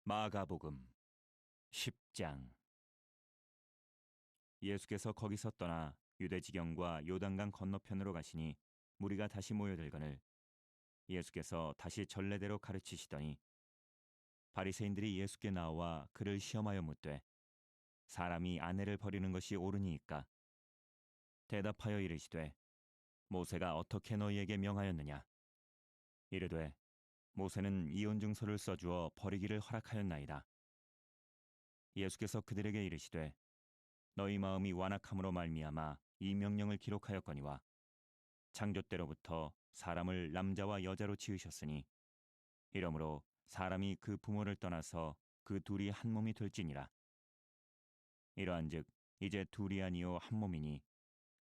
마가복음 10장. 예수께서 거기서 떠나 유대 지경과 요단강 건너편으로 가시니 무리가 다시 모여들거늘 예수께서 다시 전례대로 가르치시더니 바리새인들이 예수께 나와 그를 시험하여 묻되 사람이 아내를 버리는 것이 옳으니이까? 대답하여 이르시되 모세가 어떻게 너희에게 명하였느냐? 이르되 모세는 이혼 증서를 써주어 버리기를 허락하였나이다. 예수께서 그들에게 이르시되 너희 마음이 완악함으로 말미암아 이 명령을 기록하였거니와 창조 때로부터 사람을 남자와 여자로 지으셨으니 이러므로 사람이 그 부모를 떠나서 그 둘이 한 몸이 될지니라. 이러한즉 이제 둘이 아니요 한 몸이니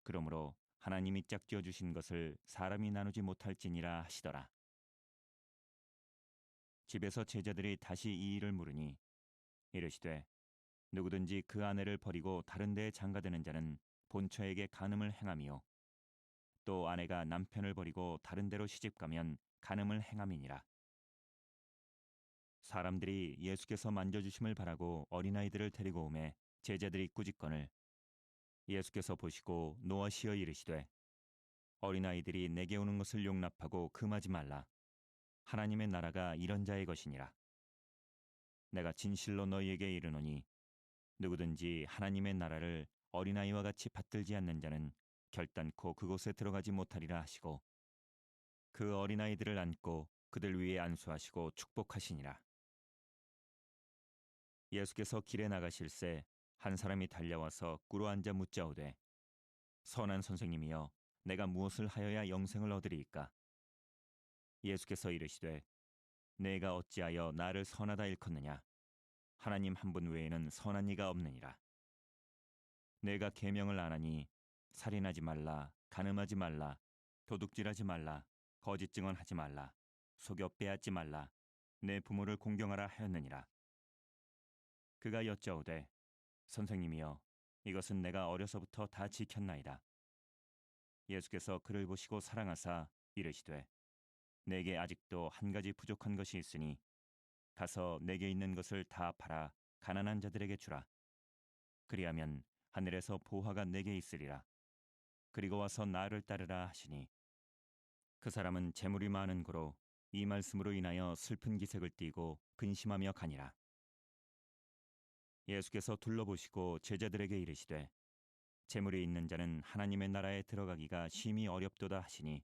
그러므로 하나님이 짝지어 주신 것을 사람이 나누지 못할지니라 하시더라. 집에서 제자들이 다시 이 일을 물으니 이르시되 누구든지 그 아내를 버리고 다른 데에 장가드는 자는 본처에게 간음을 행함이요 또 아내가 남편을 버리고 다른 데로 시집가면 간음을 행함이니라. 사람들이 예수께서 만져주심을 바라고 어린아이들을 데리고 오매 제자들이 꾸짖거늘 예수께서 보시고 노하시어 이르시되 어린아이들이 내게 오는 것을 용납하고 금하지 말라. 하나님의 나라가 이런 자의 것이니라. 내가 진실로 너희에게 이르노니 누구든지 하나님의 나라를 어린아이와 같이 받들지 않는 자는 결단코 그곳에 들어가지 못하리라 하시고 그 어린아이들을 안고 그들 위에 안수하시고 축복하시니라. 예수께서 길에 나가실새 한 사람이 달려와서 꿇어 앉아 묻자오되 선한 선생님이여 내가 무엇을 하여야 영생을 얻으리이까? 예수께서 이르시되 내가 어찌하여 나를 선하다 일컫느냐? 하나님 한 분 외에는 선한 이가 없느니라. 내가 계명을 안 하니 살인하지 말라, 간음하지 말라, 도둑질하지 말라, 거짓 증언하지 말라, 속여 빼앗지 말라, 내 부모를 공경하라 하였느니라. 그가 여짜오되 선생님이여 이것은 내가 어려서부터 다 지켰나이다. 예수께서 그를 보시고 사랑하사 이르시되 내게 아직도 한 가지 부족한 것이 있으니 가서 내게 있는 것을 다 팔아 가난한 자들에게 주라. 그리하면 하늘에서 보화가 내게 있으리라. 그리고 와서 나를 따르라 하시니 그 사람은 재물이 많은 고로 이 말씀으로 인하여 슬픈 기색을 띠고 근심하며 가니라. 예수께서 둘러보시고 제자들에게 이르시되 재물이 있는 자는 하나님의 나라에 들어가기가 심히 어렵도다 하시니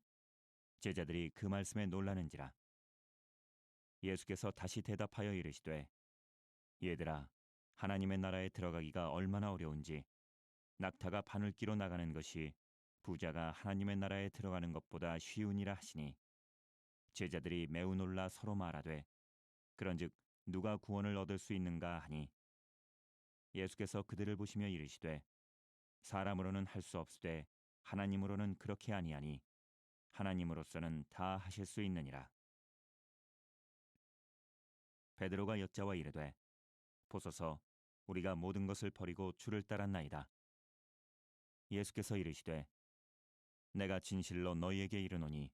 제자들이 그 말씀에 놀라는지라. 예수께서 다시 대답하여 이르시되 얘들아 하나님의 나라에 들어가기가 얼마나 어려운지 낙타가 바늘기로 나가는 것이 부자가 하나님의 나라에 들어가는 것보다 쉬우니라 하시니 제자들이 매우 놀라 서로 말하되 그런즉 누가 구원을 얻을 수 있는가 하니 예수께서 그들을 보시며 이르시되 사람으로는 할 수 없으되 하나님으로는 그렇게 아니하니 하나님으로서는 다 하실 수 있느니라. 베드로가 여짜와 이르되 보소서 우리가 모든 것을 버리고 주를 따랐나이다. 예수께서 이르시되 내가 진실로 너희에게 이르노니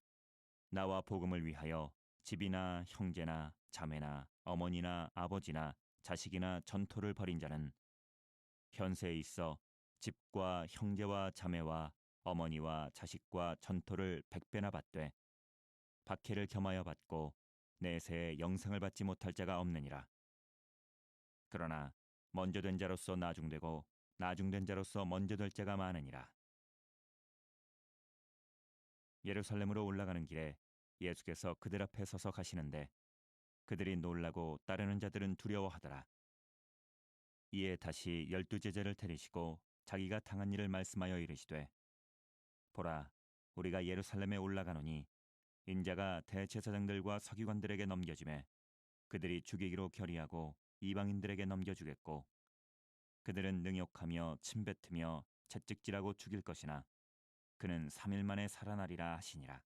나와 복음을 위하여 집이나 형제나 자매나 어머니나 아버지나 자식이나 전토를 벌인 자는 현세에 있어 집과 형제와 자매와 어머니와 자식과 전토를 100배나 받되 박해를 겸하여 받고 내세에 영생을 받지 못할 자가 없느니라. 그러나 먼저 된 자로서 나중되고 나중된 자로서 먼저 될 자가 많으니라. 예루살렘으로 올라가는 길에 예수께서 그들 앞에 서서 가시는데 그들이 놀라고 따르는 자들은 두려워하더라. 이에 다시 12 제자를 데리시고 자기가 당한 일을 말씀하여 이르시되 보라 우리가 예루살렘에 올라가노니 인자가 대제사장들과 서기관들에게 넘겨지매 그들이 죽이기로 결의하고 이방인들에게 넘겨주겠고 그들은 능욕하며 침뱉으며 채찍질하고 죽일 것이나 그는 3일 만에 살아나리라 하시니라.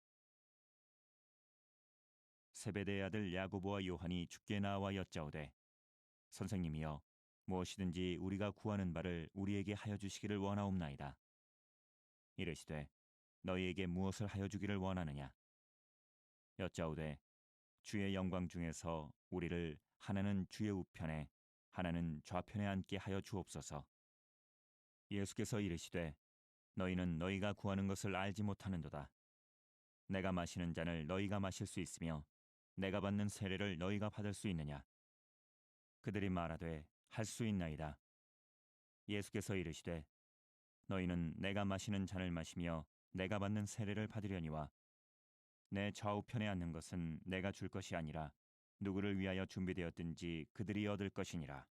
세베대의 아들 야고보와 요한이 주께 나와 여짜오되 선생님이여 무엇이든지 우리가 구하는 바를 우리에게 하여 주시기를 원하옵나이다. 이르시되 너희에게 무엇을 하여 주기를 원하느냐? 여짜오되 주의 영광 중에서 우리를 하나는 주의 우편에 하나는 좌편에 앉게 하여 주옵소서. 예수께서 이르시되 너희는 너희가 구하는 것을 알지 못하는도다. 내가 마시는 잔을 너희가 마실 수 있으며 내가 받는 세례를 너희가 받을 수 있느냐? 그들이 말하되 할 수 있나이다. 예수께서 이르시되 너희는 내가 마시는 잔을 마시며 내가 받는 세례를 받으려니와 내 좌우편에 앉는 것은 내가 줄 것이 아니라 누구를 위하여 준비되었든지 그들이 얻을 것이니라.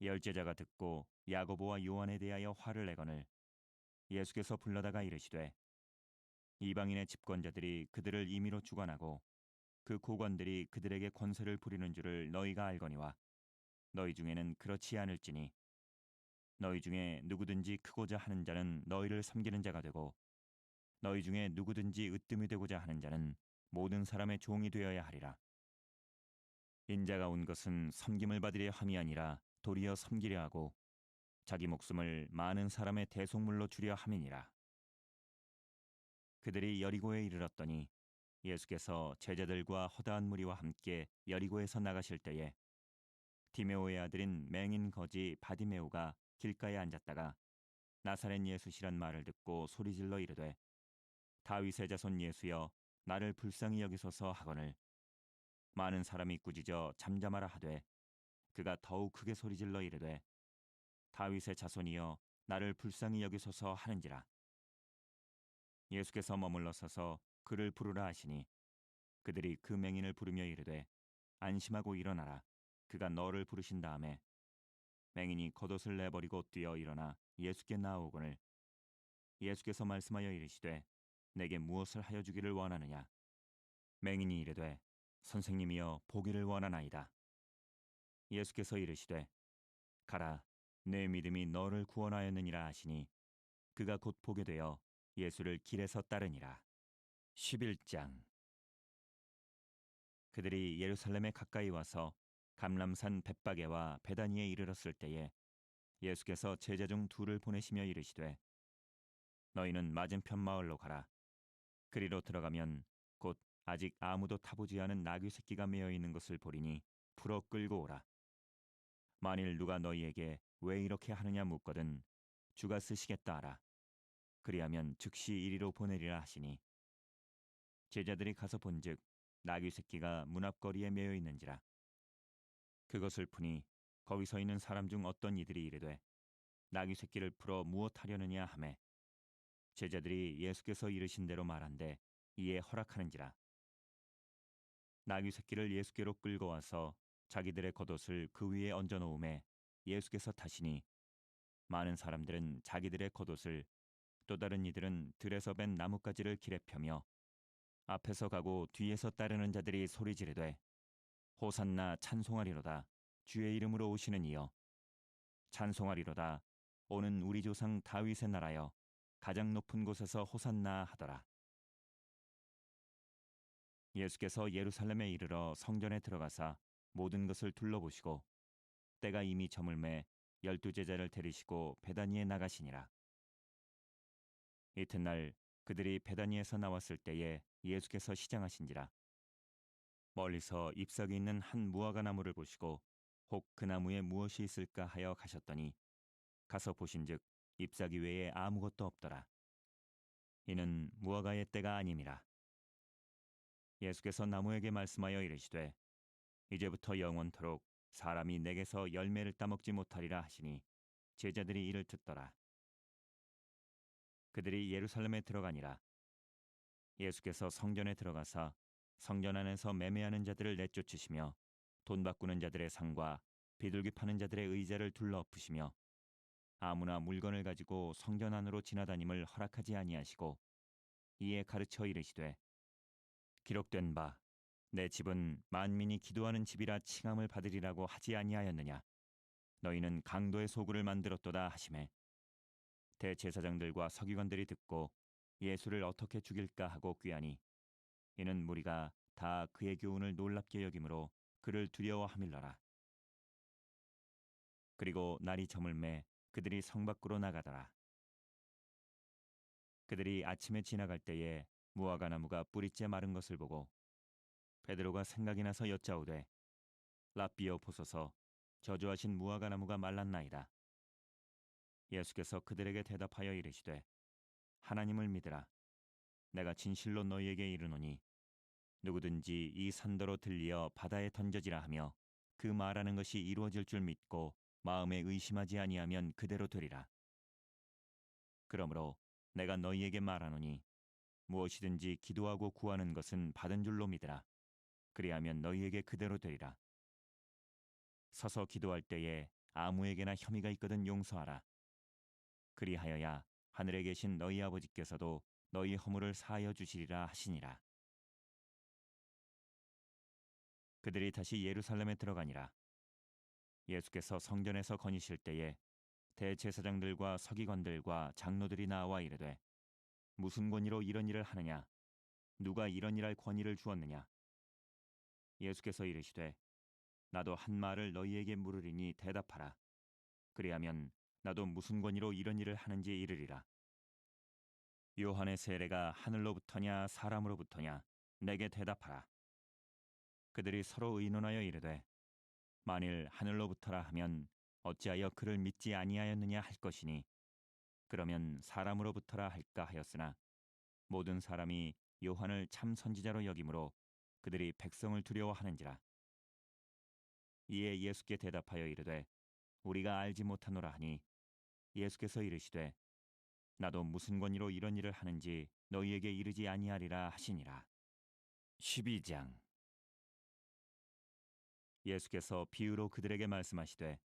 열제자가 듣고 야고보와 요한에 대하여 화를 내거늘 예수께서 불러다가 이르시되 이방인의 집권자들이 그들을 임의로 주관하고 그 고관들이 그들에게 권세를 부리는 줄을 너희가 알거니와 너희 중에는 그렇지 않을지니 너희 중에 누구든지 크고자 하는 자는 너희를 섬기는 자가 되고 너희 중에 누구든지 으뜸이 되고자 하는 자는 모든 사람의 종이 되어야 하리라. 인자가 온 것은 섬김을 받으려 함이 아니라 도리어 섬기려 하고 자기 목숨을 많은 사람의 대속물로 주려 함이니라. 그들이 여리고에 이르렀더니 예수께서 제자들과 허다한 무리와 함께 여리고에서 나가실 때에 디메오의 아들인 맹인 거지 바디메오가 길가에 앉았다가 나사렛 예수시란 말을 듣고 소리질러 이르되 다윗의 자손 예수여 나를 불쌍히 여기소서 하거늘 많은 사람이 꾸짖어 잠잠하라 하되 그가 더욱 크게 소리질러 이르되 다윗의 자손이여 나를 불쌍히 여기소서 하는지라. 예수께서 머물러 서서 그를 부르라 하시니 그들이 그 맹인을 부르며 이르되 안심하고 일어나라 그가 너를 부르신 다음에 맹인이 겉옷을 내버리고 뛰어 일어나 예수께 나아오거늘 예수께서 말씀하여 이르시되 내게 무엇을 하여 주기를 원하느냐. 맹인이 이르되 선생님이여 보기를 원하나이다. 예수께서 이르시되 가라 내 믿음이 너를 구원하였느니라 하시니 그가 곧 보게 되어 예수를 길에서 따르니라. 11장. 그들이 예루살렘에 가까이 와서 감람산 벳바게와 베다니에 이르렀을 때에 예수께서 제자 중 둘을 보내시며 이르시되 너희는 맞은편 마을로 가라. 그리로 들어가면 곧 아직 아무도 타보지 않은 나귀 새끼가 메어 있는 것을 보리니 풀어 끌고 오라. 만일 누가 너희에게 왜 이렇게 하느냐 묻거든 주가 쓰시겠다 하라. 그리하면 즉시 이리로 보내리라 하시니 제자들이 가서 본즉 나귀 새끼가 문 앞거리에 메어 있는지라. 그것을 푸니 거기 서 있는 사람 중 어떤 이들이 이르되 나귀 새끼를 풀어 무엇 하려느냐 하매 제자들이 예수께서 이르신 대로 말한대 이에 허락하는지라. 나귀 새끼를 예수께로 끌고 와서 자기들의 겉옷을 그 위에 얹어 놓음에 예수께서 타시니 많은 사람들은 자기들의 겉옷을 또 다른 이들은 들에서 벤 나뭇가지를 길에 펴며 앞에서 가고 뒤에서 따르는 자들이 소리 지르되 호산나 찬송하리로다 주의 이름으로 오시는 이여 찬송하리로다 오는 우리 조상 다윗의 나라여 가장 높은 곳에서 호산나 하더라. 예수께서 예루살렘에 이르러 성전에 들어가사 모든 것을 둘러보시고 때가 이미 저물매 12제자를 데리시고 베다니에 나가시니라. 이튿날 그들이 베다니에서 나왔을 때에 예수께서 시장하신지라. 멀리서 잎사귀 있는 한 무화과 나무를 보시고 혹 그 나무에 무엇이 있을까 하여 가셨더니 가서 보신즉 잎사귀 외에 아무것도 없더라. 이는 무화과의 때가 아님이라. 예수께서 나무에게 말씀하여 이르시되 이제부터 영원토록 사람이 내게서 열매를 따먹지 못하리라 하시니 제자들이 이를 듣더라. 그들이 예루살렘에 들어가니라. 예수께서 성전에 들어가사 성전 안에서 매매하는 자들을 내쫓으시며 돈 바꾸는 자들의 상과 비둘기 파는 자들의 의자를 둘러 엎으시며 아무나 물건을 가지고 성전 안으로 지나다님을 허락하지 아니하시고 이에 가르쳐 이르시되 기록된 바 내 집은 만민이 기도하는 집이라 칭함을 받으리라고 하지 아니하였느냐. 너희는 강도의 소굴을 만들었도다 하시매 대제사장들과 서기관들이 듣고 예수를 어떻게 죽일까 하고 꾀하니 이는 무리가 다 그의 교훈을 놀랍게 여김으로 그를 두려워하밀러라. 그리고 날이 저물매 그들이 성 밖으로 나가더라. 그들이 아침에 지나갈 때에 무화과 나무가 뿌리째 마른 것을 보고 베드로가 생각이 나서 여짜오되 랍비여 보소서, 저주하신 무화과 나무가 말랐나이다. 예수께서 그들에게 대답하여 이르시되 하나님을 믿으라. 내가 진실로 너희에게 이르노니 누구든지 이 산더로 들리어 바다에 던져지라 하며 그 말하는 것이 이루어질 줄 믿고 마음에 의심하지 아니하면 그대로 되리라. 그러므로 내가 너희에게 말하노니 무엇이든지 기도하고 구하는 것은 받은 줄로 믿으라. 그리하면 너희에게 그대로 되리라. 서서 기도할 때에 아무에게나 혐의가 있거든 용서하라. 그리하여야 하늘에 계신 너희 아버지께서도 너희 허물을 사하여 주시리라 하시니라. 그들이 다시 예루살렘에 들어가니라. 예수께서 성전에서 거니실 때에 대제사장들과 서기관들과 장로들이 나와 이르되 무슨 권위로 이런 일을 하느냐? 누가 이런 일할 권위를 주었느냐? 예수께서 이르시되 나도 한 말을 너희에게 물으리니 대답하라. 그리하면 나도 무슨 권위로 이런 일을 하는지 이르리라. 요한의 세례가 하늘로부터냐 사람으로부터냐? 내게 대답하라. 그들이 서로 의논하여 이르되 만일 하늘로부터라 하면 어찌하여 그를 믿지 아니하였느냐 할 것이니 그러면 사람으로부터라 할까 하였으나 모든 사람이 요한을 참 선지자로 여기므로 그들이 백성을 두려워하는지라. 이에 예수께 대답하여 이르되 우리가 알지 못하노라 하니 예수께서 이르시되 나도 무슨 권위로 이런 일을 하는지 너희에게 이르지 아니하리라 하시니라. 12장. 예수께서 비유로 그들에게 말씀하시되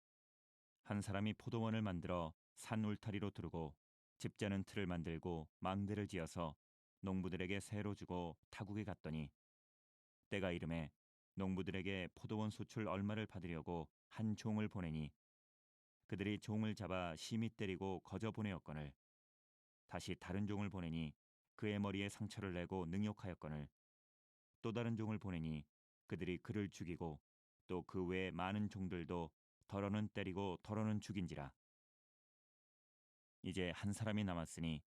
한 사람이 포도원을 만들어 산 울타리로 두르고 집자는 틀을 만들고 망대를 지어서 농부들에게 새로 주고 타국에 갔더니 때가 이름에 농부들에게 포도원 수출 얼마를 받으려고 한 종을 보내니 그들이 종을 잡아 심히 때리고 거저 보내었거늘 다시 다른 종을 보내니 그의 머리에 상처를 내고 능욕하였거늘 또 다른 종을 보내니 그들이 그를 죽이고 또 그 외에 많은 종들도 덜어는 때리고 덜어는 죽인지라. 이제 한 사람이 남았으니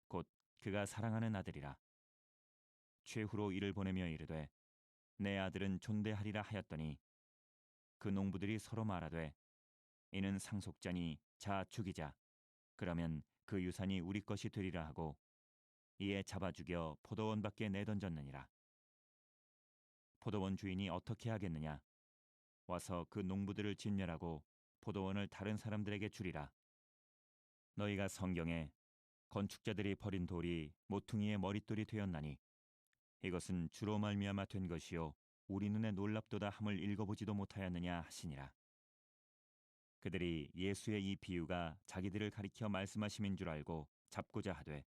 곧 그가 사랑하는 아들이라. 최후로 이를 보내며 이르되 내 아들은 존대하리라 하였더니 그 농부들이 서로 말하되 이는 상속자니 자 죽이자. 그러면 그 유산이 우리 것이 되리라 하고 이에 잡아 죽여 포도원 밖에 내던졌느니라. 포도원 주인이 어떻게 하겠느냐? 와서 그 농부들을 진멸하고 포도원을 다른 사람들에게 주리라. 너희가 성경에 건축자들이 버린 돌이 모퉁이의 머릿돌이 되었나니 이것은 주로 말미암아 된 것이요 우리 눈에 놀랍도다 함을 읽어보지도 못하였느냐 하시니라. 그들이 예수의 이 비유가 자기들을 가리켜 말씀하심인 줄 알고 잡고자 하되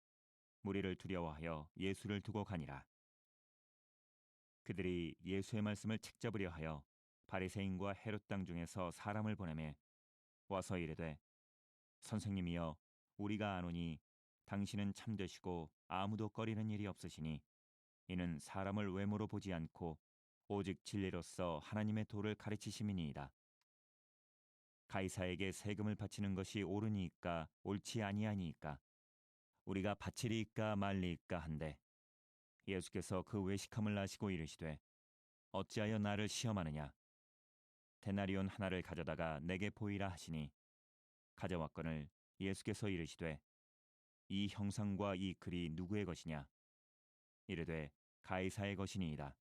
무리를 두려워하여 예수를 두고 가니라. 그들이 예수의 말씀을 책잡으려 하여 바리새인과 헤롯 당 중에서 사람을 보내매 와서 이르되 선생님이여 우리가 아노니 당신은 참되시고 아무도 꺼리는 일이 없으시니 이는 사람을 외모로 보지 않고 오직 진리로서 하나님의 도를 가르치심이니이다. 가이사에게 세금을 바치는 것이 옳으니이까 옳지 아니하니이까 우리가 바치리이까 말리이까 한데 예수께서 그 외식함을 아시고 이르시되 어찌하여 나를 시험하느냐 데나리온 하나를 가져다가 내게 보이라 하시니 가져왔거늘 예수께서 이르시되 이 형상과 이 글이 누구의 것이냐 이르되 가이사의 것이니이다.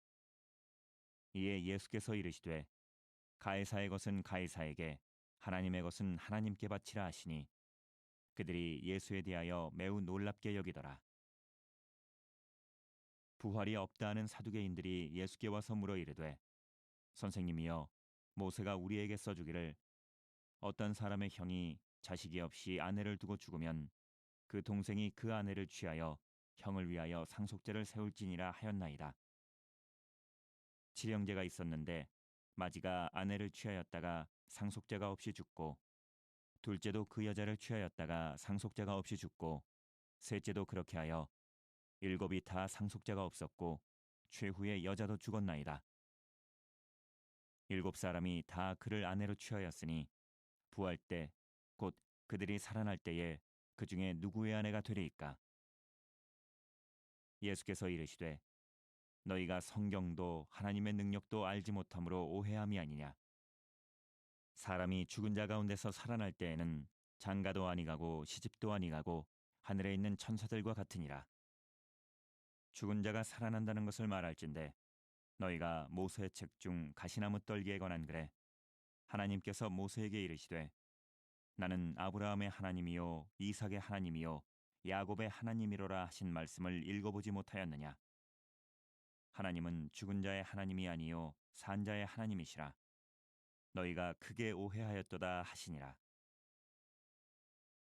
이에 예수께서 이르시되 가이사의 것은 가이사에게 하나님의 것은 하나님께 바치라 하시니 그들이 예수에 대하여 매우 놀랍게 여기더라. 부활이 없다 하는 사두개인들이 예수께 와서 물어 이르되 선생님이여 모세가 우리에게 써주기를 어떤 사람의 형이 자식이 없이 아내를 두고 죽으면 그 동생이 그 아내를 취하여 형을 위하여 상속제를 세울지니라 하였나이다. 칠형제가 있었는데 마지가 아내를 취하였다가 상속제가 없이 죽고 둘째도 그 여자를 취하였다가 상속제가 없이 죽고 셋째도 그렇게 하여 일곱이 다 상속제가 없었고 최후의 여자도 죽었나이다. 일곱 사람이 다 그를 아내로 취하였으니 부활 때 곧 그들이 살아날 때에 그 중에 누구의 아내가 되리이까? 예수께서 이르시되 너희가 성경도 하나님의 능력도 알지 못함으로 오해함이 아니냐? 사람이 죽은 자 가운데서 살아날 때에는 장가도 아니 가고 시집도 아니 가고 하늘에 있는 천사들과 같으니라. 죽은 자가 살아난다는 것을 말할진대 너희가 모세의 책 중 가시나무 떨기에 관한 글에 하나님께서 모세에게 이르시되 나는 아브라함의 하나님이요 이삭의 하나님이요 야곱의 하나님이로라 하신 말씀을 읽어보지 못하였느냐. 하나님은 죽은 자의 하나님이 아니요 산 자의 하나님이시라. 너희가 크게 오해하였도다 하시니라.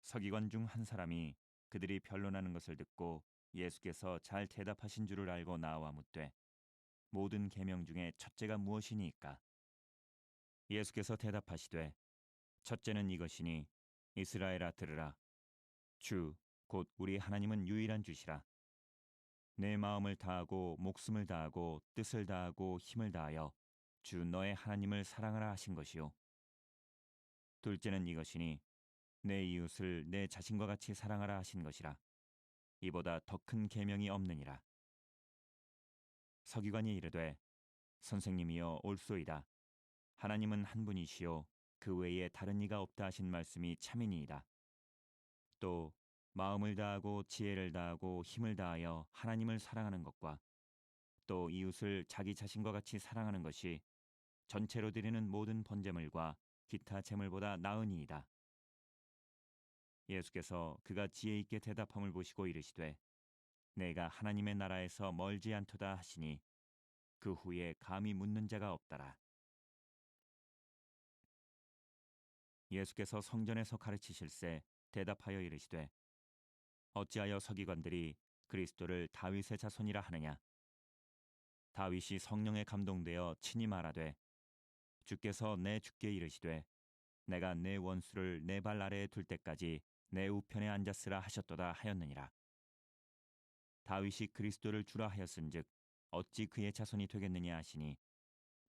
서기관 중 한 사람이 그들이 변론하는 것을 듣고 예수께서 잘 대답하신 줄을 알고 나와 묻되 모든 계명 중에 첫째가 무엇이니이까? 예수께서 대답하시되 첫째는 이것이니 이스라엘아 들으라. 주 곧 우리 하나님은 유일한 주시라. 내 마음을 다하고 목숨을 다하고 뜻을 다하고 힘을 다하여 주 너의 하나님을 사랑하라 하신 것이요. 둘째는 이것이니 내 이웃을 내 자신과 같이 사랑하라 하신 것이라. 이보다 더 큰 계명이 없느니라. 서기관이 이르되 선생님이여 옳소이다. 하나님은 한 분이시요 그 외에 다른 이가 없다 하신 말씀이 참이니이다. 또 마음을 다하고 지혜를 다하고 힘을 다하여 하나님을 사랑하는 것과 또 이웃을 자기 자신과 같이 사랑하는 것이 전체로 드리는 모든 번제물과 기타 제물보다 나으니이다. 예수께서 그가 지혜 있게 대답함을 보시고 이르시되 내가 하나님의 나라에서 멀지 않도다 하시니 그 후에 감히 묻는 자가 없더라. 예수께서 성전에서 가르치실세 대답하여 이르시되 어찌하여 서기관들이 그리스도를 다윗의 자손이라 하느냐. 다윗이 성령에 감동되어 친히 말하되 주께서 내 주께 이르시되 내가 내 원수를 내 발 아래에 둘 때까지 내 우편에 앉았으라 하셨도다 하였느니라. 다윗이 그리스도를 주라 하였은즉 어찌 그의 자손이 되겠느냐 하시니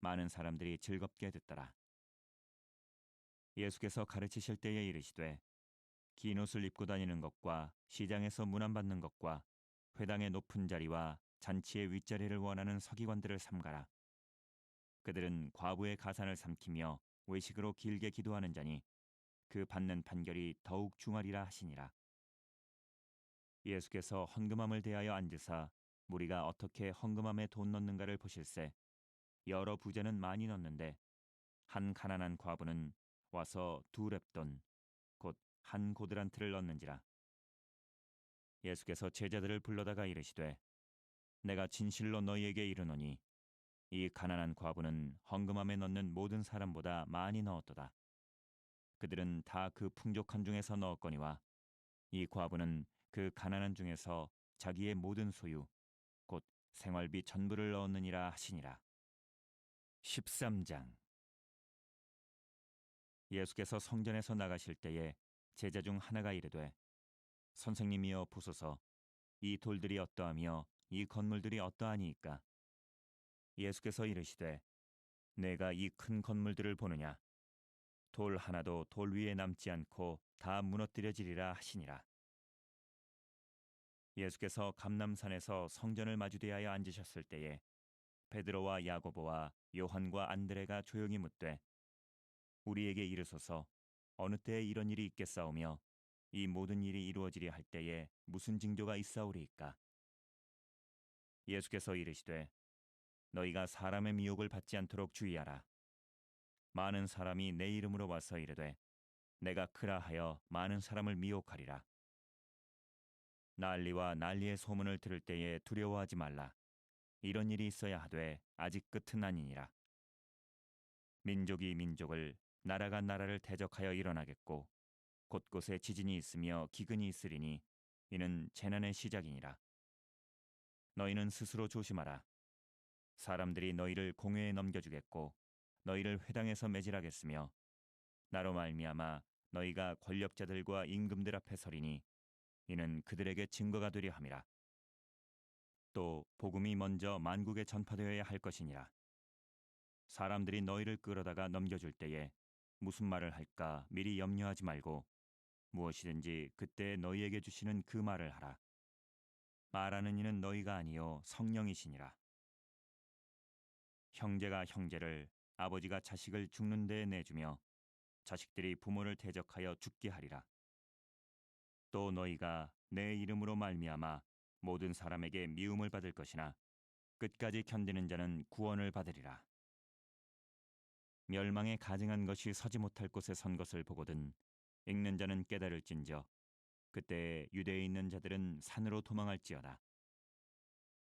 많은 사람들이 즐겁게 듣더라. 예수께서 가르치실 때에 이르시되 긴 옷을 입고 다니는 것과 시장에서 문안받는 것과 회당의 높은 자리와 잔치의 윗자리를 원하는 서기관들을 삼가라. 그들은 과부의 가산을 삼키며 외식으로 길게 기도하는 자니 그 받는 판결이 더욱 중하리라 하시니라. 예수께서 헌금함을 대하여 앉으사 무리가 어떻게 헌금함에 돈 넣는가를 보실세 여러 부자는 많이 넣는데 한 가난한 과부는 와서 두 렙돈 곧 한 고드란트를 넣는지라. 예수께서 제자들을 불러다가 이르시되 내가 진실로 너희에게 이르노니 이 가난한 과부는 헌금함에 넣는 모든 사람보다 많이 넣었도다. 그들은 다 그 풍족한 중에서 넣었거니와 이 과부는 그 가난한 중에서 자기의 모든 소유 곧 생활비 전부를 넣었느니라 하시니라. 13장. 예수께서 성전에서 나가실 때에 제자 중 하나가 이르되 선생님이여 보소서 이 돌들이 어떠하며 이 건물들이 어떠하니이까. 예수께서 이르시되 내가 이 큰 건물들을 보느냐. 돌 하나도 돌 위에 남지 않고 다 무너뜨려지리라 하시니라. 예수께서 감람산에서 성전을 마주대하여 앉으셨을 때에 베드로와 야고보와 요한과 안드레가 조용히 묻되 우리에게 이르소서 어느 때에 이런 일이 있겠사오며 이 모든 일이 이루어지리 할 때에 무슨 징조가 있사오리이까. 예수께서 이르시되 너희가 사람의 미혹을 받지 않도록 주의하라. 많은 사람이 내 이름으로 와서 이르되 내가 그라 하여 많은 사람을 미혹하리라. 난리와 난리의 소문을 들을 때에 두려워하지 말라. 이런 일이 있어야 하되 아직 끝은 아니니라. 민족이 민족을 나라가 나라를 대적하여 일어나겠고 곳곳에 지진이 있으며 기근이 있으리니 이는 재난의 시작이니라. 너희는 스스로 조심하라. 사람들이 너희를 공회에 넘겨주겠고 너희를 회당에서 매질하겠으며 나로 말미암아 너희가 권력자들과 임금들 앞에 서리니 이는 그들에게 증거가 되려 함이라. 또 복음이 먼저 만국에 전파되어야 할 것이니라. 사람들이 너희를 끌어다가 넘겨줄 때에 무슨 말을 할까 미리 염려하지 말고 무엇이든지 그때 너희에게 주시는 그 말을 하라. 말하는 이는 너희가 아니요 성령이시니라. 형제가 형제를 아버지가 자식을 죽는 데에 내주며 자식들이 부모를 대적하여 죽게 하리라. 또 너희가 내 이름으로 말미암아 모든 사람에게 미움을 받을 것이나 끝까지 견디는 자는 구원을 받으리라. 멸망에 가증한 것이 서지 못할 곳에 선 것을 보거든 읽는 자는 깨달을진저 그때 유대에 있는 자들은 산으로 도망할지어다.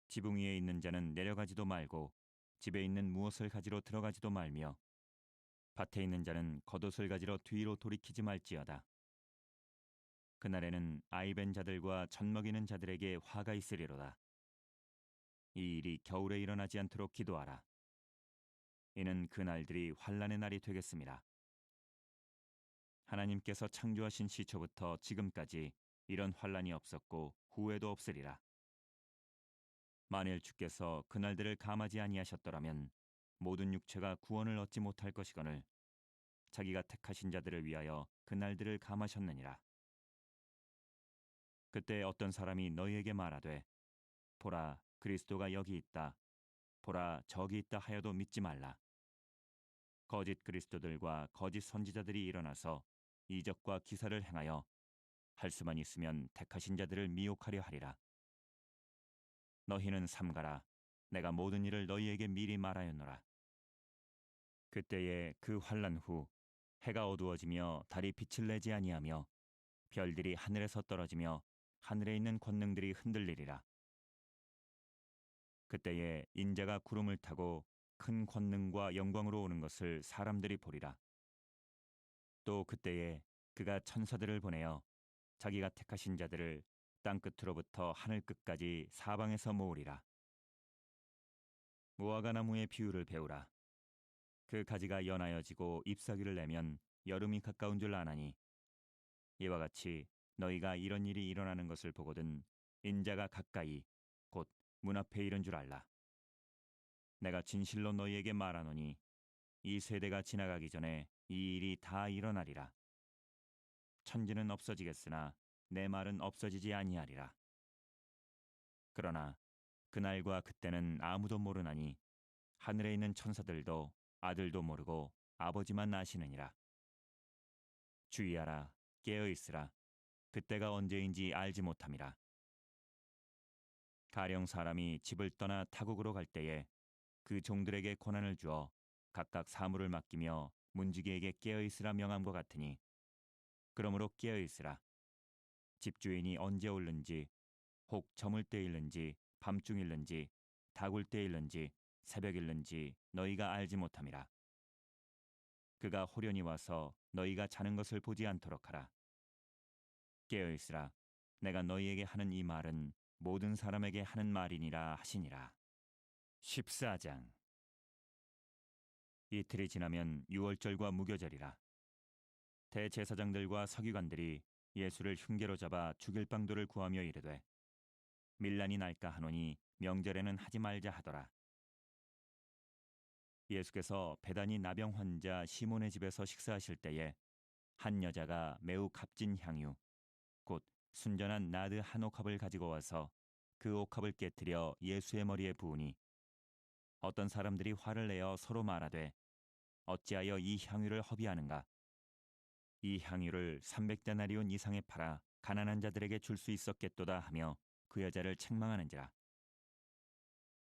지붕 위에 있는 자는 내려가지도 말고 집에 있는 무엇을 가지러 들어가지도 말며 밭에 있는 자는 겉옷을 가지러 뒤로 돌이키지 말지어다. 그날에는 아이벤 자들과 젖먹이는 자들에게 화가 있으리로다. 이 일이 겨울에 일어나지 않도록 기도하라. 이는 그 날들이 환난의 날이 되겠습니다. 하나님께서 창조하신 시초부터 지금까지 이런 환난이 없었고 후에도 없으리라. 만일 주께서 그날들을 감하지 아니하셨더라면 모든 육체가 구원을 얻지 못할 것이거늘 자기가 택하신 자들을 위하여 그날들을 감하셨느니라. 그때 어떤 사람이 너희에게 말하되 보라 그리스도가 여기 있다 보라 저기 있다 하여도 믿지 말라. 거짓 그리스도들과 거짓 선지자들이 일어나서 이적과 기사를 행하여 할 수만 있으면 택하신 자들을 미혹하려 하리라. 너희는 삼가라. 내가 모든 일을 너희에게 미리 말하였노라. 그때에 그 환난 후 해가 어두워지며 달이 빛을 내지 아니하며 별들이 하늘에서 떨어지며 하늘에 있는 권능들이 흔들리리라. 그때에 인자가 구름을 타고 큰 권능과 영광으로 오는 것을 사람들이 보리라. 또 그때에 그가 천사들을 보내어 자기가 택하신 자들을 땅 끝으로부터 하늘 끝까지 사방에서 모으리라. 무화과 나무의 비유를 배우라. 그 가지가 연하여지고 잎사귀를 내면 여름이 가까운 줄 아나니 이와 같이 너희가 이런 일이 일어나는 것을 보거든 인자가 가까이 곧 문 앞에 이른 줄 알라. 내가 진실로 너희에게 말하노니 이 세대가 지나가기 전에 이 일이 다 일어나리라. 천지는 없어지겠으나 내 말은 없어지지 아니하리라. 그러나 그날과 그때는 아무도 모르나니 하늘에 있는 천사들도 아들도 모르고 아버지만 아시느니라. 주의하라 깨어 있으라. 그때가 언제인지 알지 못함이라. 가령 사람이 집을 떠나 타국으로 갈 때에 그 종들에게 권한을 주어 각각 사물을 맡기며 문지기에게 깨어 있으라 명함과 같으니 그러므로 깨어 있으라. 집주인이 언제 올는지 혹 저물 때일는지 밤중일는지 다굴 때일는지 새벽일는지 너희가 알지 못함이라. 그가 호련히 와서 너희가 자는 것을 보지 않도록 하라. 깨어 있으라. 내가 너희에게 하는 이 말은 모든 사람에게 하는 말이니라 하시니라. 14장. 이틀이 지나면 유월절과 무교절이라. 대제사장들과 서기관들이 예수를 흉계로 잡아 죽일 방도를 구하며 이르되 밀란이 날까 하노니 명절에는 하지 말자 하더라. 예수께서 베다니 나병 환자 시몬의 집에서 식사하실 때에 한 여자가 매우 값진 향유 곧 순전한 나드 한 옥합을 가지고 와서 그 옥합을 깨뜨려 예수의 머리에 부으니 어떤 사람들이 화를 내어 서로 말하되 어찌하여 이 향유를 허비하는가. 이 향유를 300데나리온 이상에 팔아 가난한 자들에게 줄 수 있었겠도다 하며 그 여자를 책망하는지라.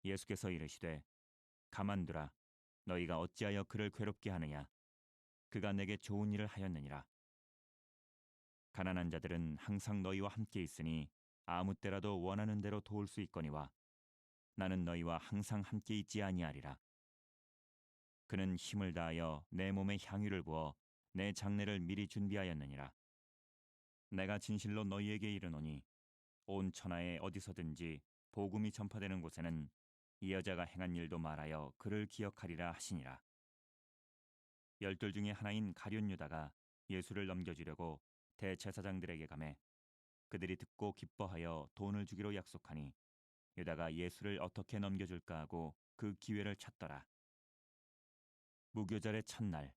예수께서 이르시되 가만두라. 너희가 어찌하여 그를 괴롭게 하느냐. 그가 내게 좋은 일을 하였느니라. 가난한 자들은 항상 너희와 함께 있으니 아무 때라도 원하는 대로 도울 수 있거니와 나는 너희와 항상 함께 있지 아니하리라. 그는 힘을 다하여 내 몸에 향유를 부어 내 장례를 미리 준비하였느니라. 내가 진실로 너희에게 이르노니 온 천하에 어디서든지 복음이 전파되는 곳에는 이 여자가 행한 일도 말하여 그를 기억하리라 하시니라. 열둘 중에 하나인 가룟 유다가 예수를 넘겨주려고 대제사장들에게 가매 그들이 듣고 기뻐하여 돈을 주기로 약속하니 유다가 예수를 어떻게 넘겨줄까 하고 그 기회를 찾더라. 무교절의 첫날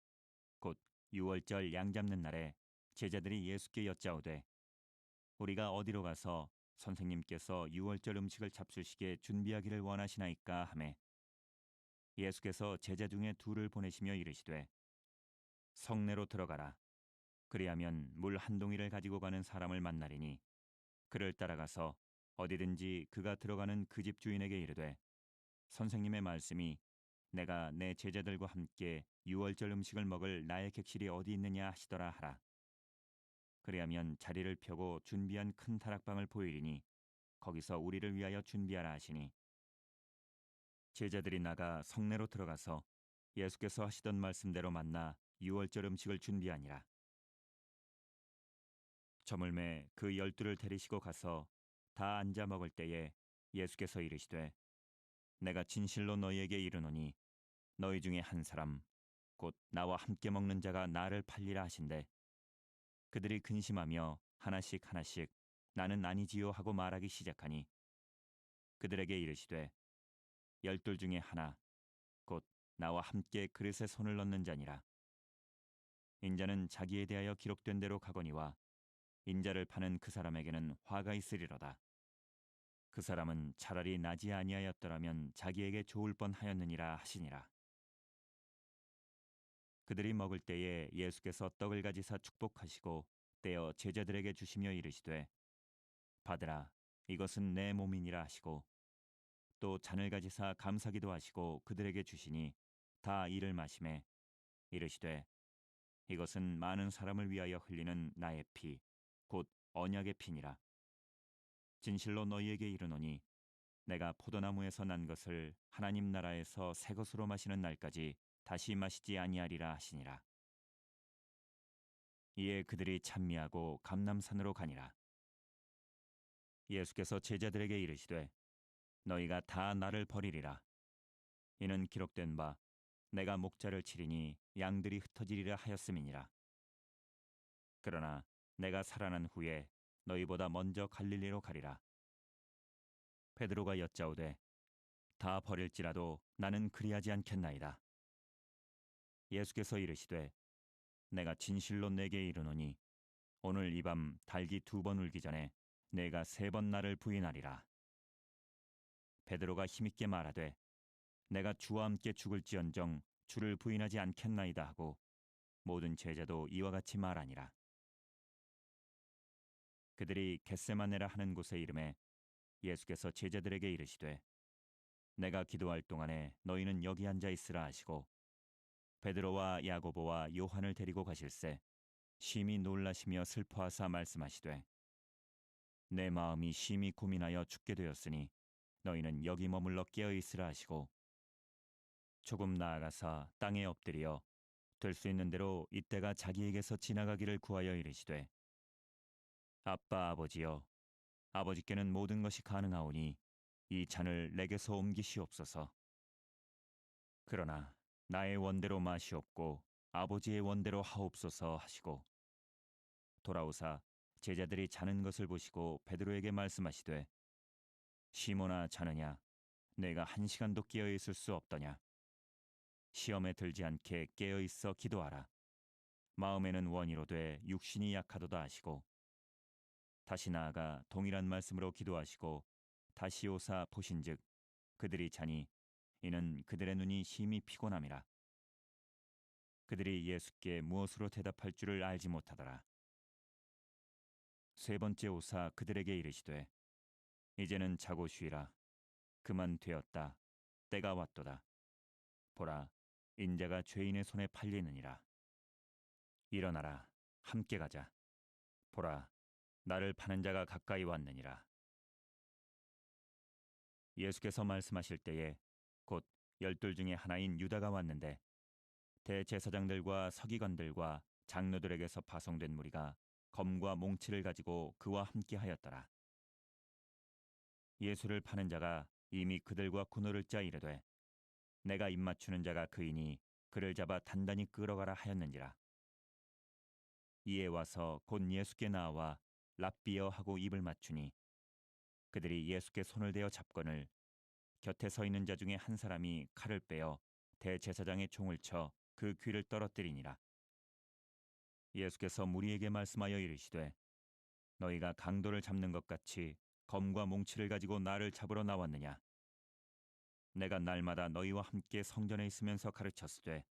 곧 유월절 양 잡는 날에 제자들이 예수께 여짜오되 우리가 어디로 가서 선생님께서 유월절 음식을 잡수시게 준비하기를 원하시나이까 하매 예수께서 제자 중에 둘을 보내시며 이르시되 성내로 들어가라. 그리하면 물 한 동이를 가지고 가는 사람을 만나리니 그를 따라가서 어디든지 그가 들어가는 그 집 주인에게 이르되 선생님의 말씀이 내가 내 제자들과 함께 유월절 음식을 먹을 나의 객실이 어디 있느냐 하시더라 하라. 그리하면 자리를 펴고 준비한 큰 다락방을 보이리니 거기서 우리를 위하여 준비하라 하시니 제자들이 나가 성내로 들어가서 예수께서 하시던 말씀대로 만나 유월절 음식을 준비하니라. 저물매 그 12를 데리시고 가서 다 앉아 먹을 때에 예수께서 이르시되 내가 진실로 너희에게 이르노니 너희 중에 한 사람 곧 나와 함께 먹는 자가 나를 팔리라 하신대. 그들이 근심하며 하나씩 하나씩 나는 아니지요 하고 말하기 시작하니 그들에게 이르시되 12 중에 하나 곧 나와 함께 그릇에 손을 넣는 자니라. 인자는 자기에 대하여 기록된 대로 가거니와 인자를 파는 그 사람에게는 화가 있으리로다. 그 사람은 차라리 나지 아니하였더라면 자기에게 좋을 뻔하였느니라 하시니라. 그들이 먹을 때에 예수께서 떡을 가지사 축복하시고 떼어 제자들에게 주시며 이르시되 받으라 이것은 내 몸이니라 하시고 또 잔을 가지사 감사기도 하시고 그들에게 주시니 다 이를 마시매 이르시되 이것은 많은 사람을 위하여 흘리는 나의 피 곧 언약의 피니라. 진실로 너희에게 이르노니 내가 포도나무에서 난 것을 하나님 나라에서 새 것으로 마시는 날까지 다시 마시지 아니하리라 하시니라. 이에 그들이 찬미하고 감람산으로 가니라. 예수께서 제자들에게 이르시되 너희가 다 나를 버리리라. 이는 기록된 바 내가 목자를 치리니 양들이 흩어지리라 하였음이니라. 그러나 내가 살아난 후에 너희보다 먼저 갈릴리로 가리라. 베드로가 여짜오되 다 버릴지라도 나는 그리하지 않겠나이다. 예수께서 이르시되 내가 진실로 내게 이르노니 오늘 이 밤 닭이 2번 울기 전에 내가 3번 나를 부인하리라. 베드로가 힘있게 말하되 내가 주와 함께 죽을지언정 주를 부인하지 않겠나이다 하고 모든 제자도 이와 같이 말하니라. 그들이 겟세마네라 하는 곳에 이름에 예수께서 제자들에게 이르시되 내가 기도할 동안에 너희는 여기 앉아 있으라 하시고 베드로와 야고보와 요한을 데리고 가실새 심히 놀라시며 슬퍼하사 말씀하시되 내 마음이 심히 고민하여 죽게 되었으니 너희는 여기 머물러 깨어 있으라 하시고 조금 나아가사 땅에 엎드려 될 수 있는 대로 이때가 자기에게서 지나가기를 구하여 이르시되 아빠 아버지여 아버지께는 모든 것이 가능하오니 이 잔을 내게서 옮기시옵소서. 그러나 나의 원대로 마시옵고 아버지의 원대로 하옵소서 하시고 돌아오사 제자들이 자는 것을 보시고 베드로에게 말씀하시되 시몬아 자느냐 내가 1시간도 깨어 있을 수 없더냐 시험에 들지 않게 깨어 있어 기도하라. 마음에는 원이로되 육신이 약하도다 하시고 다시 나아가 동일한 말씀으로 기도하시고 다시 오사 보신즉 그들이 자니 이는 그들의 눈이 심히 피곤함이라. 그들이 예수께 무엇으로 대답할 줄을 알지 못하더라. 3번째 오사 그들에게 이르시되 이제는 자고 쉬라. 그만 되었다. 때가 왔도다. 보라 인자가 죄인의 손에 팔리느니라. 일어나라 함께 가자. 보라 나를 파는 자가 가까이 왔느니라. 예수께서 말씀하실 때에 곧 12 중에 하나인 유다가 왔는데 대제사장들과 서기관들과 장로들에게서 파송된 무리가 검과 몽치를 가지고 그와 함께 하였더라. 예수를 파는 자가 이미 그들과 군노를 짜 이르되 내가 입맞추는 자가 그이니 그를 잡아 단단히 끌어가라 하였는지라. 이에 와서 곧 예수께 나와 랍비여 하고 입을 맞추니 그들이 예수께 손을 대어 잡거늘 곁에 서 있는 자 중에 한 사람이 칼을 빼어 대제사장의 총을 쳐 그 귀를 떨어뜨리니라. 예수께서 무리에게 말씀하여 이르시되 너희가 강도를 잡는 것 같이 검과 몽치를 가지고 나를 잡으러 나왔느냐. 내가 날마다 너희와 함께 성전에 있으면서 가르쳤으되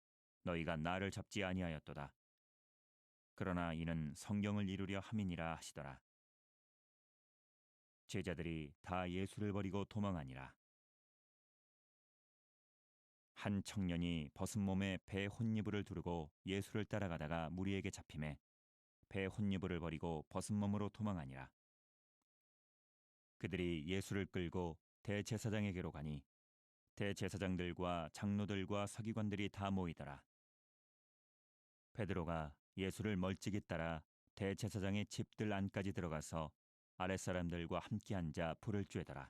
너희가 나를 잡지 아니하였도다. 그러나 이는 성경을 이루려 함이니라 하시더라. 제자들이 다 예수를 버리고 도망하니라. 한 청년이 벗은 몸에 배 혼니부를 두르고 예수를 따라가다가 무리에게 잡히매 배 혼니부를 버리고 벗은 몸으로 도망하니라. 그들이 예수를 끌고 대제사장에게로 가니 대제사장들과 장로들과 서기관들이 다 모이더라. 베드로가 예수를 멀찍이 따라 대제사장의 집들 안까지 들어가서 아랫사람들과 함께 앉아 불을 쬐더라.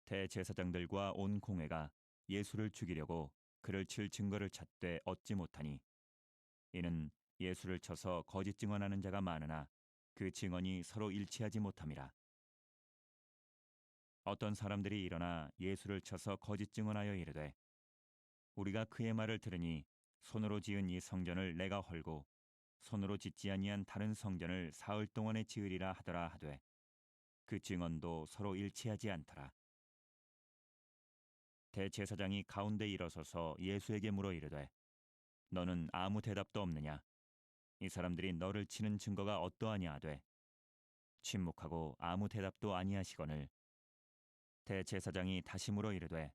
대제사장들과 온 공회가 예수를 죽이려고 그를 칠 증거를 찾되 얻지 못하니 이는 예수를 쳐서 거짓 증언하는 자가 많으나 그 증언이 서로 일치하지 못함이라. 어떤 사람들이 일어나 예수를 쳐서 거짓 증언하여 이르되 우리가 그의 말을 들으니 손으로 지은 이 성전을 내가 헐고 손으로 짓지 아니한 다른 성전을 사흘 동안에 지으리라 하더라 하되 그 증언도 서로 일치하지 않더라. 대제사장이 가운데 일어서서 예수에게 물어 이르되 너는 아무 대답도 없느냐? 이 사람들이 너를 치는 증거가 어떠하냐 하되 침묵하고 아무 대답도 아니하시거늘 대제사장이 다시 물어 이르되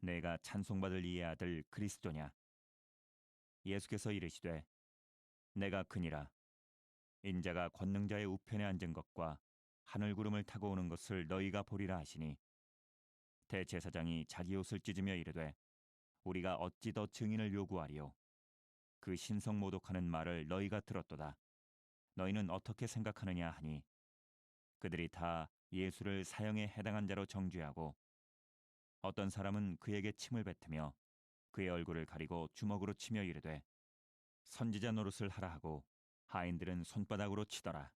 내가 찬송받을 이의 아들 그리스도냐? 예수께서 이르시되 내가 그니라. 인자가 권능자의 우편에 앉은 것과 하늘 구름을 타고 오는 것을 너희가 보리라 하시니 대제사장이 자기 옷을 찢으며 이르되 우리가 어찌 더 증인을 요구하리요? 그 신성 모독하는 말을 너희가 들었도다. 너희는 어떻게 생각하느냐 하니 그들이 다 예수를 사형에 해당한 자로 정죄하고 어떤 사람은 그에게 침을 뱉으며 그의 얼굴을 가리고 주먹으로 치며 이르되 선지자 노릇을 하라 하고 하인들은 손바닥으로 치더라.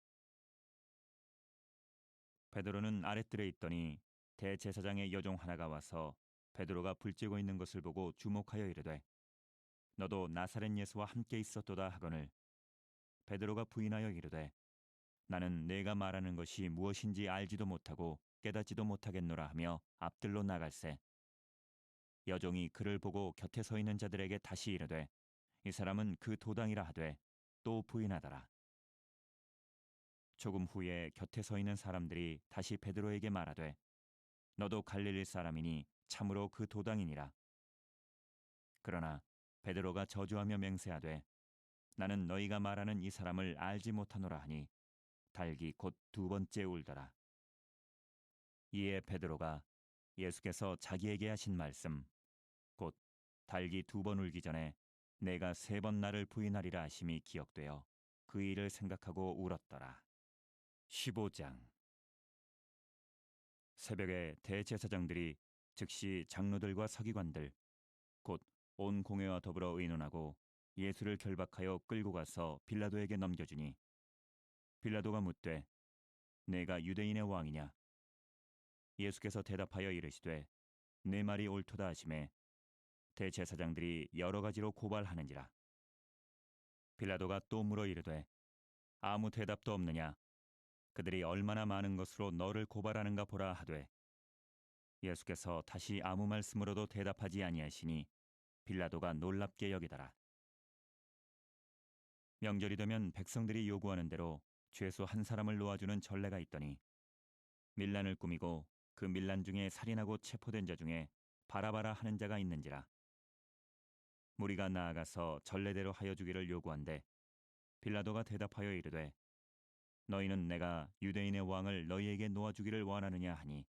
베드로는 아랫뜰에 있더니 대제사장의 여종 하나가 와서 베드로가 불쬐고 있는 것을 보고 주목하여 이르되 너도 나사렛 예수와 함께 있었도다 하거늘 베드로가 부인하여 이르되 나는 내가 말하는 것이 무엇인지 알지도 못하고 깨닫지도 못하겠노라 하며 앞들로 나갈새 여종이 그를 보고 곁에 서 있는 자들에게 다시 이르되 이 사람은 그 도당이라 하되 또 부인하더라. 조금 후에 곁에 서 있는 사람들이 다시 베드로에게 말하되 너도 갈릴리 사람이니 참으로 그 도당이니라. 그러나 베드로가 저주하며 맹세하되 나는 너희가 말하는 이 사람을 알지 못하노라 하니 달기 곧 두 번째 울더라. 이에 베드로가 예수께서 자기에게 하신 말씀 곧 달기 두 번 울기 전에 내가 세 번 나를 부인하리라 하심이 기억되어 그 일을 생각하고 울었더라. 15장. 새벽에 대제사장들이 즉시 장로들과 서기관들 곧 온 공회와 더불어 의논하고 예수를 결박하여 끌고 가서 빌라도에게 넘겨주니 빌라도가 묻되 내가 유대인의 왕이냐? 예수께서 대답하여 이르시되 내 말이 옳도다 하시매 대제사장들이 여러 가지로 고발하는지라. 빌라도가 또 물어 이르되 아무 대답도 없느냐? 그들이 얼마나 많은 것으로 너를 고발하는가 보라 하되 예수께서 다시 아무 말씀으로도 대답하지 아니하시니 빌라도가 놀랍게 여기더라. 명절이 되면 백성들이 요구하는 대로 죄수 한 사람을 놓아주는 전례가 있더니 밀란을 꾸미고 그 밀란 중에 살인하고 체포된 자 중에 바라바라 하는 자가 있는지라. 무리가 나아가서 전례대로 하여 주기를 요구한데 빌라도가 대답하여 이르되 너희는 내가 유대인의 왕을 너희에게 놓아주기를 원하느냐 하니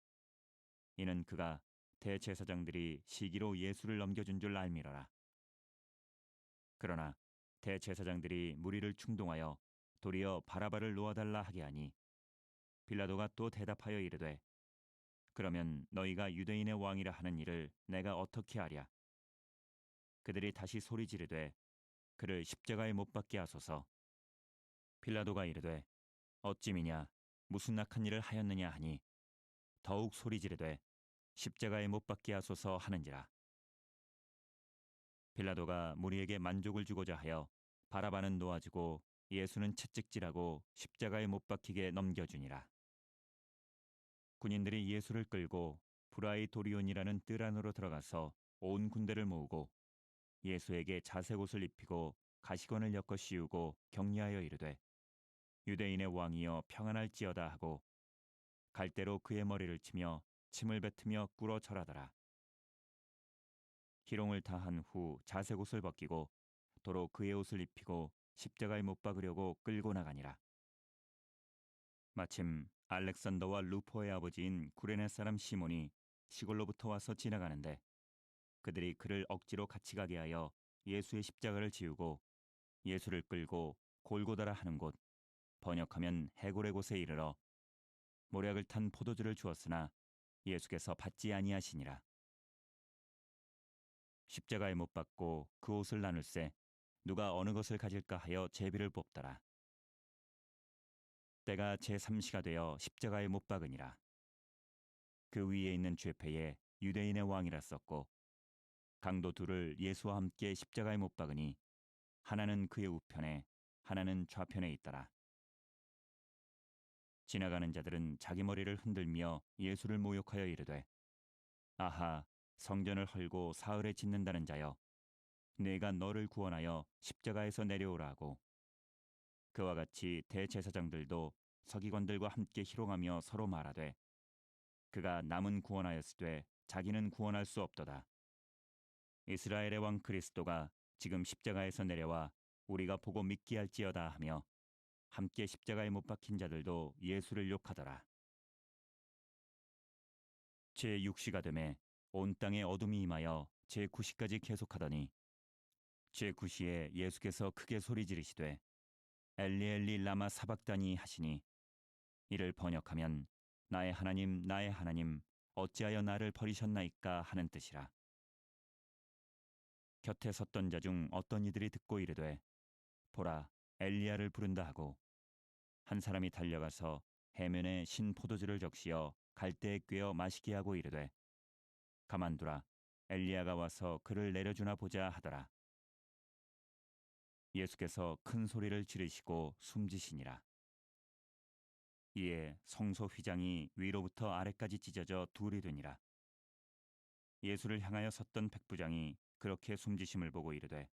이는 그가 대제사장들이 시기로 예수를 넘겨준 줄 알미러라. 그러나 대제사장들이 무리를 충동하여 도리어 바라바를 놓아달라 하게 하니 빌라도가 또 대답하여 이르되 그러면 너희가 유대인의 왕이라 하는 일을 내가 어떻게 하랴? 그들이 다시 소리 지르되 그를 십자가에 못 박게 하소서. 빌라도가 이르되 어찌미냐 무슨 악한 일을 하였느냐 하니 더욱 소리 지르되 십자가에 못 박게 하소서 하는지라. 빌라도가 무리에게 만족을 주고자 하여 바라바는 놓아주고 예수는 채찍질하고 십자가에 못 박히게 넘겨주니라. 군인들이 예수를 끌고 브라이도리온이라는 뜰 안으로 들어가서 온 군대를 모으고 예수에게 자색 옷을 입히고 가시관을 엮어 씌우고 격려하여 이르되 유대인의 왕이여 평안할지어다 하고 갈대로 그의 머리를 치며 침을 뱉으며 꿇어 절하더라. 희롱을 다한 후 자색 옷을 벗기고 도로 그의 옷을 입히고 십자가에 못 박으려고 끌고 나가니라. 마침 알렉산더와 루포의 아버지인 구레네 사람 시몬이 시골로부터 와서 지나가는데 그들이 그를 억지로 같이 가게 하여 예수의 십자가를 지우고 예수를 끌고 골고다라 하는 곳, 번역하면 해골의 곳에 이르러 모략을 탄 포도주를 주었으나 예수께서 받지 아니하시니라. 십자가에 못 박고 그 옷을 나눌세 누가 어느 것을 가질까 하여 제비를 뽑더라. 때가 제3시가 되어 십자가에 못 박으니라. 그 위에 있는 죄패에 유대인의 왕이라 썼고 강도 둘을 예수와 함께 십자가에 못 박으니 하나는 그의 우편에 하나는 좌편에 있더라. 지나가는 자들은 자기 머리를 흔들며 예수를 모욕하여 이르되 아하 성전을 헐고 사흘에 짓는다는 자여 내가 너를 구원하여 십자가에서 내려오라 하고 그와 같이 대제사장들도 서기관들과 함께 희롱하며 서로 말하되 그가 남은 구원하였으되 자기는 구원할 수 없도다. 이스라엘의 왕 그리스도가 지금 십자가에서 내려와 우리가 보고 믿게 할지어다 하며 함께 십자가에 못 박힌 자들도 예수를 욕하더라. 제6시가 되매 온 땅에 어둠이 임하여 제9시까지 계속하더니 제9시에 예수께서 크게 소리 지르시되 엘리 엘리 라마 사박다니 하시니 이를 번역하면 나의 하나님 어찌하여 나를 버리셨나이까 하는 뜻이라. 곁에 섰던 자 중 어떤 이들이 듣고 이르되 보라 엘리야를 부른다 하고 한 사람이 달려가서 해면에 신 포도주를 적시어 갈대에 꿰어 마시게 하고 이르되 가만두라 엘리야가 와서 그를 내려주나 보자 하더라. 예수께서 큰 소리를 지르시고 숨지시니라. 이에 성소 휘장이 위로부터 아래까지 찢어져 둘이 되니라. 예수를 향하여 섰던 백부장이 그렇게 숨지심을 보고 이르되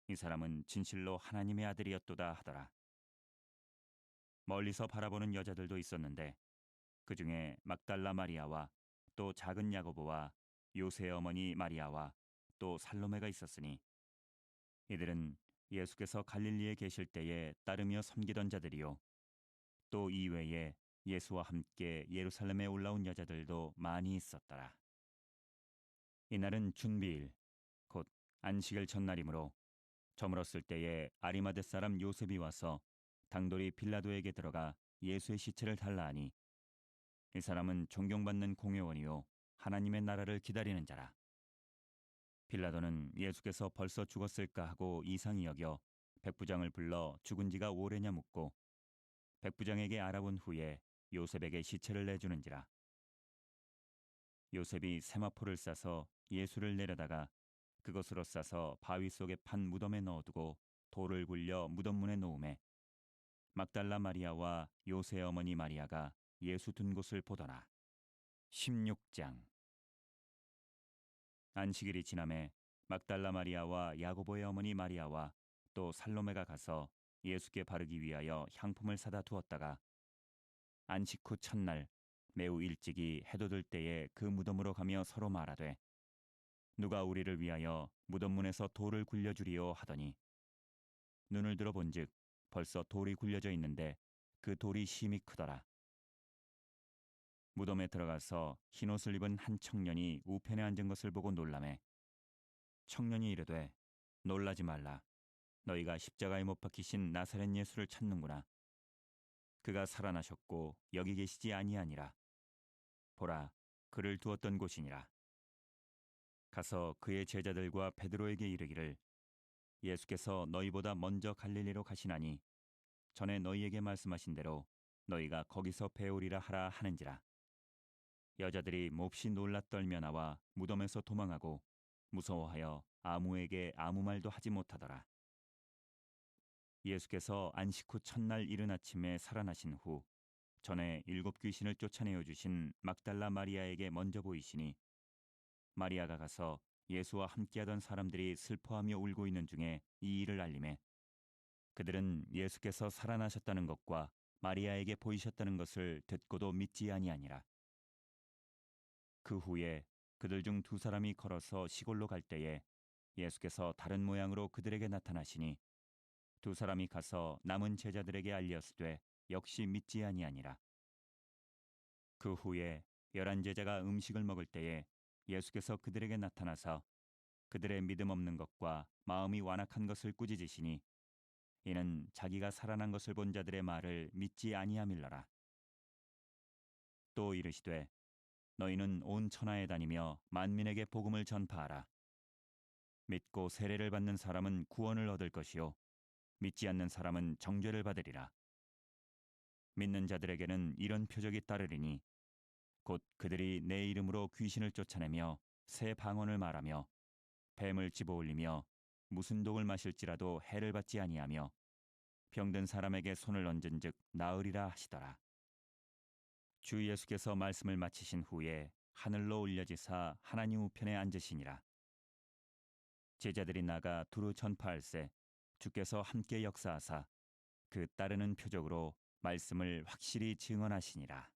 이 사람은 진실로 하나님의 아들이었도다 하더라. 멀리서 바라보는 여자들도 있었는데 그 중에 막달라 마리아와 또 작은 야고보와 요새의 어머니 마리아와 또 살로메가 있었으니 이들은 예수께서 갈릴리에 계실 때에 따르며 섬기던 자들이요 또 이외에 예수와 함께 예루살렘에 올라온 여자들도 많이 있었더라. 이날은 준비일 곧 안식일 전날이므로 저물었을 때에 아리마대 사람 요셉이 와서 당돌이 빌라도에게 들어가 예수의 시체를 달라 하니 이 사람은 존경받는 공회원이요 하나님의 나라를 기다리는 자라. 빌라도는 예수께서 벌써 죽었을까 하고 이상히 여겨 백부장을 불러 죽은 지가 오래냐 묻고 백부장에게 알아본 후에 요셉에게 시체를 내주는지라. 요셉이 세마포를 싸서 예수를 내려다가 그것으로 싸서 바위 속에 판 무덤에 넣어두고 돌을 굴려 무덤 문에 놓음에 막달라 마리아와 요새의 어머니 마리아가 예수 둔 곳을 보더라. 16장 안식일이 지남에 막달라 마리아와 야고보의 어머니 마리아와 또 살로메가 가서 예수께 바르기 위하여 향품을 사다 두었다가 안식 후 첫날 매우 일찍이 해돋을 때에 그 무덤으로 가며 서로 말하되 누가 우리를 위하여 무덤 문에서 돌을 굴려주리요 하더니 눈을 들어 본즉 벌써 돌이 굴려져 있는데 그 돌이 심히 크더라. 무덤에 들어가서 흰옷을 입은 한 청년이 우편에 앉은 것을 보고 놀라매 청년이 이르되 놀라지 말라. 너희가 십자가에 못 박히신 나사렛 예수를 찾는구나. 그가 살아나셨고 여기 계시지 아니하니라. 보라 그를 두었던 곳이니라. 가서 그의 제자들과 베드로에게 이르기를 예수께서 너희보다 먼저 갈릴리로 가시나니 전에 너희에게 말씀하신 대로 너희가 거기서 배우리라 하라 하는지라. 여자들이 몹시 놀라 떨며 나와 무덤에서 도망하고 무서워하여 아무에게 아무 말도 하지 못하더라. 예수께서 안식 후 첫날 이른 아침에 살아나신 후 전에 7 귀신을 쫓아내어 주신 막달라 마리아에게 먼저 보이시니 마리아가 가서 예수와 함께하던 사람들이 슬퍼하며 울고 있는 중에 이 일을 알림해 그들은 예수께서 살아나셨다는 것과 마리아에게 보이셨다는 것을 듣고도 믿지 아니하니라. 그 후에 그들 중 두 사람이 걸어서 시골로 갈 때에 예수께서 다른 모양으로 그들에게 나타나시니 두 사람이 가서 남은 제자들에게 알렸으되 역시 믿지 아니하니라. 그 후에 11제자가 음식을 먹을 때에 예수께서 그들에게 나타나사 그들의 믿음 없는 것과 마음이 완악한 것을 꾸짖으시니 이는 자기가 살아난 것을 본 자들의 말을 믿지 아니함일러라. 또 이르시되 너희는 온 천하에 다니며 만민에게 복음을 전파하라. 믿고 세례를 받는 사람은 구원을 얻을 것이요 믿지 않는 사람은 정죄를 받으리라. 믿는 자들에게는 이런 표적이 따르리니 곧 그들이 내 이름으로 귀신을 쫓아내며 새 방언을 말하며 뱀을 집어올리며 무슨 독을 마실지라도 해를 받지 아니하며 병든 사람에게 손을 얹은즉 나으리라 하시더라. 주 예수께서 말씀을 마치신 후에 하늘로 올려지사 하나님 우편에 앉으시니라. 제자들이 나가 두루 전파할세 주께서 함께 역사하사 그 따르는 표적으로 말씀을 확실히 증언하시니라.